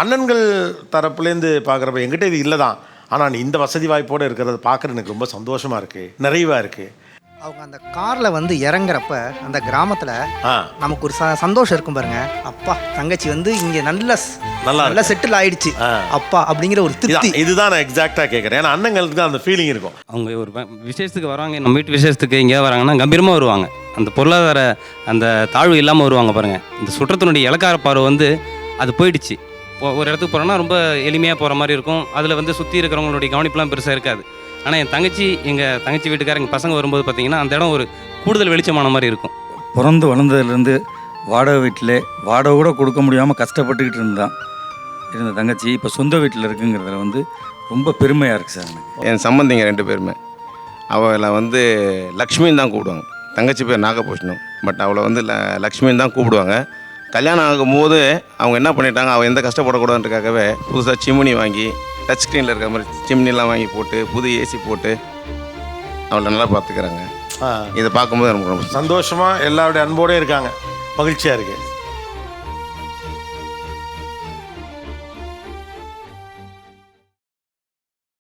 அண்ணன்கள் தரப்புலேருந்து பார்க்குறப்ப என்கிட்ட இது இல்லை தான், ஆனால் நீ இந்த வசதி வாய்ப்போடு இருக்கிறத பார்க்குறது எனக்கு ரொம்ப சந்தோஷமாக இருக்குது, நிறைவாக இருக்குது. அவங்க அந்த காரில் வந்து இறங்குறப்ப அந்த கிராமத்தில் நமக்கு ஒரு சந்தோஷம் இருக்கும் பாருங்க. அப்பா தங்கச்சி வந்து இங்கே நல்லா செட்டில் ஆயிடுச்சு அப்பா அப்படிங்கிற ஒரு திருப்தி. இதுதான் நான் எக்ஸாக்டாக கேட்குறேன். ஏன்னா அண்ணங்களுக்கு தான் அந்த ஃபீலிங் இருக்கும். அவங்க ஒரு விசேஷத்துக்கு வராங்க, நம்ம வீட்டு விசேஷத்துக்கு எங்கேயா வராங்கன்னா கம்பீரமாக வருவாங்க. அந்த பொருளாதார அந்த தாழ்வு இல்லாமல் வருவாங்க பாருங்கள். இந்த சுற்றத்தினுடைய இலக்கார பார்வை வந்து அது போயிடுச்சு. ஒரு இடத்துக்கு போகிறோன்னா ரொம்ப எளிமையாக போகிற மாதிரி இருக்கும். அதில் வந்து சுற்றி இருக்கிறவங்களுடைய கவனிப்புலாம் பெருசாக இருக்காது. ஆனால் எங்கள் தங்கச்சி வீட்டுக்கார எங்கள் பசங்க வரும்போது பார்த்திங்கன்னா அந்த இடம் ஒரு கூடுதல் வெளிச்சமான மாதிரி இருக்கும். பிறந்து வளர்ந்ததுலேருந்து வாடகை வீட்டில் வாடகை கூட கொடுக்க முடியாமல் கஷ்டப்பட்டுக்கிட்டு இருந்த தங்கச்சி இப்போ சொந்த வீட்டில் இருக்குங்கிறதுல வந்து ரொம்ப பெருமையாக இருக்குது சார் எனக்கு. என் சம்பந்திங்க 2 பேருமே அவளை வந்து லக்ஷ்மின்னு தான் கூப்பிடுவாங்க. தங்கச்சி பேர் நாகபூஷணம், பட் அவளை வந்து லக்ஷ்மின்னு தான் கூப்பிடுவாங்க. கல்யாணம் ஆகும்போது அவங்க என்ன பண்ணிட்டாங்க, அவள் எந்த கஷ்டப்படக்கூடாதுன்றக்காகவே புதுசாக சிம்னி வாங்கி டச் ஸ்க்ரீனில் இருக்கிற மாதிரி சிம்னிலாம் வாங்கி போட்டு புது ஏசி போட்டு அவளை நல்லா பார்த்துக்கிறாங்க. இதை பார்க்கும்போது ரொம்ப சந்தோஷமாக எல்லாருடைய அன்போடு இருக்காங்க, மகிழ்ச்சியாக இருக்குது.